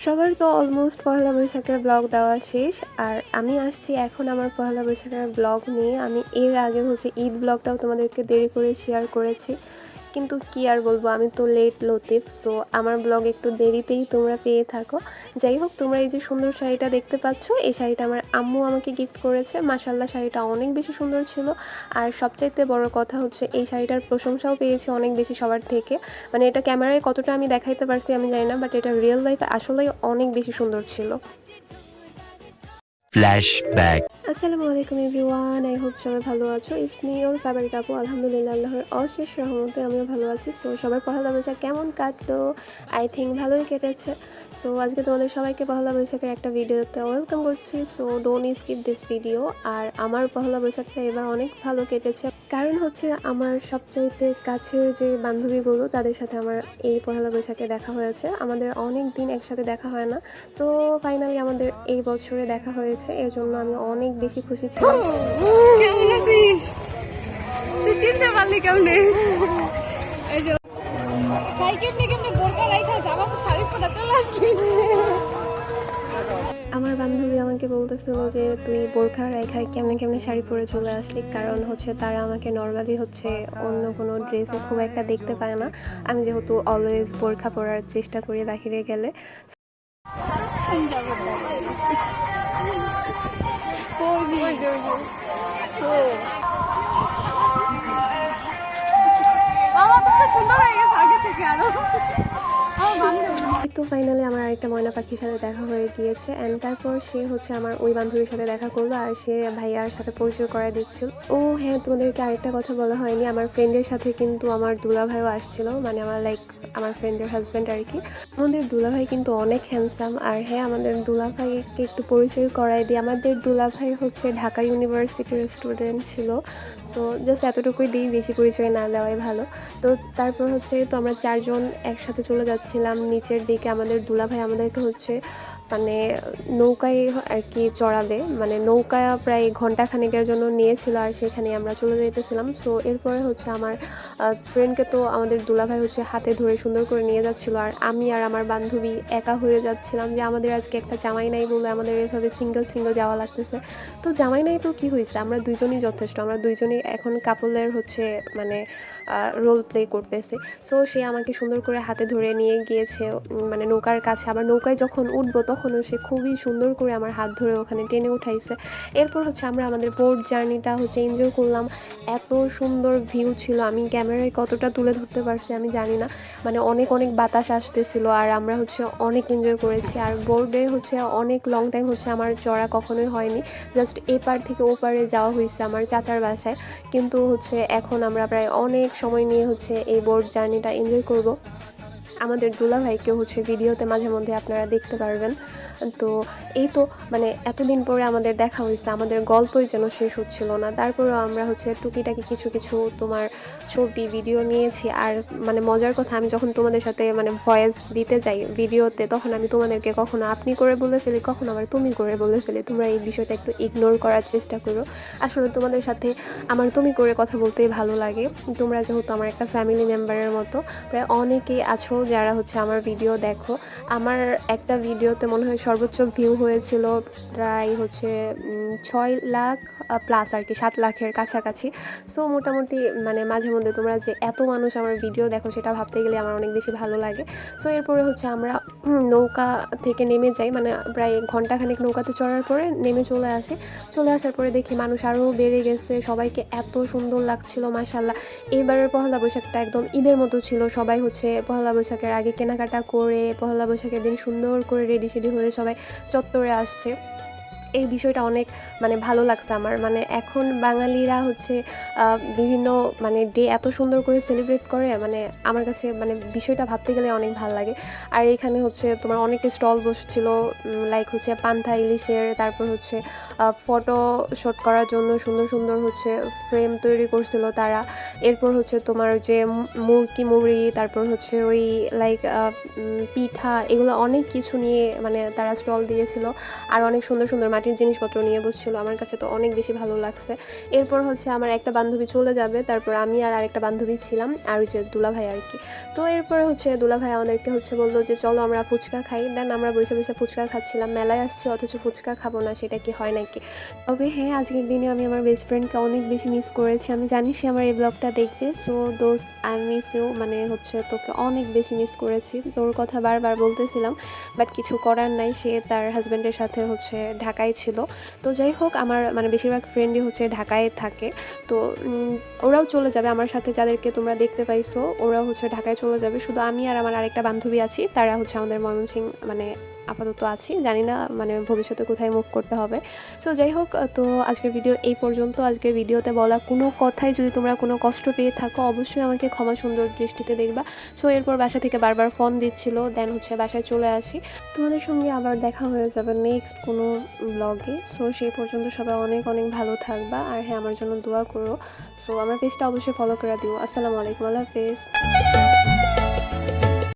সবার তো অলমোস্ট পহেলা বৈশাখের ব্লগ দেওয়া শেষ, আর আমি আসছি এখন আমার পহেলা বৈশাখের ব্লগ নিয়ে। আমি এর আগে হচ্ছে ঈদ ব্লগটাও তোমাদেরকে দেরি করে শেয়ার করেছি, কিন্তু কি আর বলবো, আমি তো লেট লতিফ, সো আমার ব্লগ একটু দেরিতেই তোমরা পেয়ে থাকো। যাই হোক, তোমরা এই যে সুন্দর শাড়িটা দেখতে পাচ্ছ, এই শাড়িটা আমার আম্মু আমাকে গিফট করেছে। মাশাল্লাহ, শাড়িটা অনেক বেশি সুন্দর ছিল, আর সবচাইতে বড় কথা হচ্ছে এই শাড়িটার প্রশংসাও পেয়েছি অনেক বেশি সবার থেকে। মানে এটা ক্যামেরায় কতটা আমি দেখাইতে পারছি আমি জানি না, বাট এটা রিয়েল লাইফে আসলেই অনেক বেশি সুন্দর ছিল। ফ্ল্যাশব্যাক। আসসালামু আলাইকুম এভরিওয়ান, আই হোপ সবাই ভালো আছো। ইটস মি ওর ফেভারিট আপু। আলহামদুলিল্লাহ, আল্লাহর অশেষ রহমতে আমিও ভালো আছি। সো সবার পহেলা বৈশাখ কেমন কাটলো? আই থিঙ্ক ভালোই কেটেছে। সো আজকে তোমাদের সবাইকে পহেলা বৈশাখের একটা ভিডিওতে ওয়েলকাম করছি। So don't skip this video. আর আমার পহেলা বৈশাখটা এবার অনেক ভালো কেটেছে, কারণ হচ্ছে আমার সবচাইতে কাছের যে বান্ধবীগুলো তাদের সাথে আমার এই পহেলা বৈশাখে দেখা হয়েছে। আমাদের অনেক দিন একসাথে দেখা হয় না, সো ফাইনালি আমাদের এই বছরে দেখা হয়েছে। এর জন্য আমি অনেক বেশি খুশি ছিলাম। কেমন আছিস? তুই চিনতে পারলি কেমনে? এই যে ভাই কেমনে কেমনে বোরকা রাইখা জামা শাড়ি পরা চলে আসলি। আমার বান্ধবী আমাকে বলতেছিল যে তুই বোরখা রেখায় কেমনে কেমনে শাড়ি পরে চলে আসলি, কারণ হচ্ছে তারা আমাকে নর্মালি হচ্ছে অন্য কোনো ড্রেসে খুব একটা দেখতে পায় না। আমি যেহেতু অলওয়েজ বোরখা পরার চেষ্টা করি বাহিরে গেলে। বাবা তুমি সুন্দর হয়ে গেছে আগে থেকে আরো। তো ফাইনালি আমার আরেকটা ময়না পাখির সাথে দেখা হয়ে গিয়েছে, অ্যান্ড তারপর সে হচ্ছে আমার ওই বান্ধবীর সাথে দেখা করলো, আর সে ভাইয়ার সাথে পরিচয় করায় দিচ্ছিল। ও হ্যাঁ, তোমাদেরকে আরেকটা কথা বলা হয়নি, আমার ফ্রেন্ডের সাথে কিন্তু আমার দুলাভাইও আসছিল, মানে আমার আমার ফ্রেন্ডের হাজব্যান্ড আর কি। আমাদের দুলাভাই কিন্তু অনেক হ্যান্ডসাম। আর হ্যাঁ, আমাদের দুলাভাইকে একটু পরিচয় করায় দিই। আমাদের দুলাভাই হচ্ছে ঢাকা ইউনিভার্সিটির স্টুডেন্ট ছিল। সো জাস্ট এতটুকুই দিই, বেশি পরিচয় না দেওয়াই ভালো। তো তারপর হচ্ছে তো আমরা চারজন একসাথে চলে যাচ্ছিলাম নিচের দিকে। আমাদের দুলাভাই আমাদেরকে হচ্ছে মানে নৌকায় আর কি চড়াবে, মানে নৌকা প্রায় ঘন্টা খানেকের জন্য নিয়েছিল, আর সেখানে আমরা চলে যেতেছিলাম। সো এরপরে হচ্ছে আমার ফ্রেন্ডকে তো আমাদের দুলাভাই হচ্ছে হাতে ধরে সুন্দর করে নিয়ে যাচ্ছিলো, আর আমি আর আমার বান্ধবী একা হয়ে যাচ্ছিলাম যে আমাদের আজকে একটা জামাই নাই বলে আমাদের এভাবে সিঙ্গেল সিঙ্গেল যাওয়া লাগতেছে। তো জামাই নাই তো কী হয়েছে, আমরা দুইজনই যথেষ্ট, আমরা দুইজনই এখন কাপলের হচ্ছে মানে রোল প্লে করতেছে। সো সে আমাকে সুন্দর করে হাতে ধরে নিয়ে গিয়েছে মানে নৌকার কাছে। আবার নৌকায় যখন উঠবো তখনও সে খুবই সুন্দর করে আমার হাত ধরে ওখানে টেনে উঠাইছে। এরপর হচ্ছে আমরা আমাদের বোট জার্নিটা হচ্ছে এনজয় করলাম। এত সুন্দর ভিউ ছিল, আমি ক্যামেরায় কতটা তুলে ধরতে পারছি আমি জানি না। মানে অনেক অনেক বাতাস আসতেছিল, আর আমরা হচ্ছে অনেক এনজয় করেছি। আর বোর্ডে হচ্ছে অনেক লং টাইম হচ্ছে আমার চড়া কখনোই হয়নি, জাস্ট এপার থেকে ওপারে যাওয়া হয়েছে আমার চাচার বাসায়। কিন্তু হচ্ছে এখন আমরা প্রায় অনেক সময় নিয়ে হচ্ছে এই বোট জার্নিটা এনজয় করব। আমাদের দুলাভাইকেও হচ্ছে ভিডিওতে মাঝে মধ্যে আপনারা দেখতে পারবেন। তো এই তো মানে এতদিন পরে আমাদের দেখা হয়েছে, আমাদের গল্পই যেন শেষ হচ্ছিল না। তারপরেও আমরা হচ্ছে টুকিটাকি কিছু কিছু তোমার ছবি ভিডিও নিয়েছি। আর মানে মজার কথা, আমি যখন তোমাদের সাথে মানে ভয়েস দিতে যাই ভিডিওতে, তখন আমি তোমাদেরকে কখনো আপনি করে বলে ফেলি, কখনো আবার তুমি করে বলে ফেলি। তোমরা এই বিষয়টা একটু ইগনোর করার চেষ্টা করো। আসলে তোমাদের সাথে আমার তুমি করে কথা বলতেই ভালো লাগে। তোমরা যেহেতু আমার একটা ফ্যামিলি মেম্বারের মতো, প্রায় অনেকেই আছো যারা হচ্ছে আমার ভিডিও দেখো। আমার একটা ভিডিওতে মনে হয় সর্বোচ্চ ভিউ হয়েছিল প্রায় হচ্ছে 6 লাখ প্লাস আর কি, 7 লাখের কাছাকাছি। সো মোটামুটি মানে মাঝে মধ্যে তোমরা যে এত মানুষ আমার ভিডিও দেখো সেটা ভাবতে গেলে আমার অনেক বেশি ভালো লাগে। সো এরপরে হচ্ছে আমরা নৌকা থেকে নেমে যাই, মানে প্রায় ঘন্টাখানেক নৌকাতে চড়ার পরে নেমে চলে আসি। চলে আসার পরে দেখি মানুষ আরও বেড়ে গেছে, সবাইকে এত সুন্দর লাগছিল মাশাল্লাহ। এবারের পহেলা বৈশাখটা একদম ঈদের মতো ছিল। সবাই হচ্ছে পহেলা বৈশাখের আগে কেনাকাটা করে পহেলা বৈশাখের দিন সুন্দর করে রেডি সেডি হয়ে সবাই চত্বরে আসছে। এই বিষয়টা অনেক মানে ভালো লাগছে আমার। মানে এখন বাঙালিরা হচ্ছে বিভিন্ন মানে ডে এত সুন্দর করে সেলিব্রেট করে, মানে আমার কাছে মানে বিষয়টা ভাবতে গেলে অনেক ভালো লাগে। আর এখানে হচ্ছে তোমার অনেকে স্টল বসছিল, লাইক হচ্ছে পান্তা ইলিশের, তারপর হচ্ছে ফটো শ্যুট করার জন্য সুন্দর সুন্দর হচ্ছে ফ্রেম তৈরি করছিল তারা। এরপর হচ্ছে তোমার যে মুড়ি, তারপর হচ্ছে ওই লাইক পিঠা, এগুলো অনেক কিছু নিয়ে মানে তারা স্টল দিয়েছিল। আর অনেক সুন্দর সুন্দর পার্টির জিনিসপত্র নিয়ে বসছিল, আমার কাছে তো অনেক বেশি ভালো লাগছে। এরপর হচ্ছে আমার একটা বান্ধবী চলে যাবে, তারপর আমি আর আরেকটা বান্ধবী ছিলাম, আর ওই যে দুলাভাই আর কি। তো এরপরে হচ্ছে দুলাভাই আমাদেরকে হচ্ছে বললো যে চলো আমরা ফুচকা খাই। দেন আমরা বসে বসে ফুচকা খাচ্ছিলাম। মেলায় আসছি অথচ ফুচকা খাবো না, সেটা কি হয় নাকি? তবে হ্যাঁ, আজকের দিনে আমি আমার বেস্ট ফ্রেন্ডকে অনেক বেশি মিস করেছি। আমি জানি সে আমার এই ব্লগটা দেখবে। সো দোস্ত, আই মিস ইউ, মানে হচ্ছে তোকে অনেক বেশি মিস করেছি। তোর কথা বারবার বলতেছিলাম, বাট কিছু করার নাই, সে তার হাজব্যান্ডের সাথে হচ্ছে ঢাকায় ছিল। তো যাই হোক, আমার মানে বেশিরভাগ ফ্রেন্ডই হচ্ছে ঢাকায় থাকে। তো ওরাও চলে যাবে আমার সাথে, যাদেরকে তোমরা দেখতে পাইছো ওরাও হচ্ছে ঢাকায় চলে যাবে। শুধু আমি আর আমার আরেকটা বান্ধবী আছি, তারা হচ্ছে আমাদের ময়মনসিংহ মানে আপাতত আছি, জানি না মানে ভবিষ্যতে কোথায় মুভ করতে হবে। সো যাই হোক, তো আজকের ভিডিও এই পর্যন্ত। আজকের ভিডিওতে বলা কোনো কথাই যদি তোমরা কোনো কষ্ট পেয়ে থাকো, অবশ্যই আমাকে ক্ষমা সুন্দর দৃষ্টিতে দেখবা। সো এরপর বাসা থেকে বারবার ফোন দিচ্ছিল, দেন হচ্ছে বাসায় চলে আসি। তোমাদের সঙ্গে আবার দেখা হয়ে যাবে নেক্সট কোনো ব্লগে। সো সেই পর্যন্ত সবাই অনেক অনেক ভালো থাকবা, আর হ্যাঁ, আমার জন্য দোয়া করো। সো আমার পেজটা অবশ্যই ফলো করে দিও। আসসালামু আলাইকুম, আল্লাহ হাফেজ।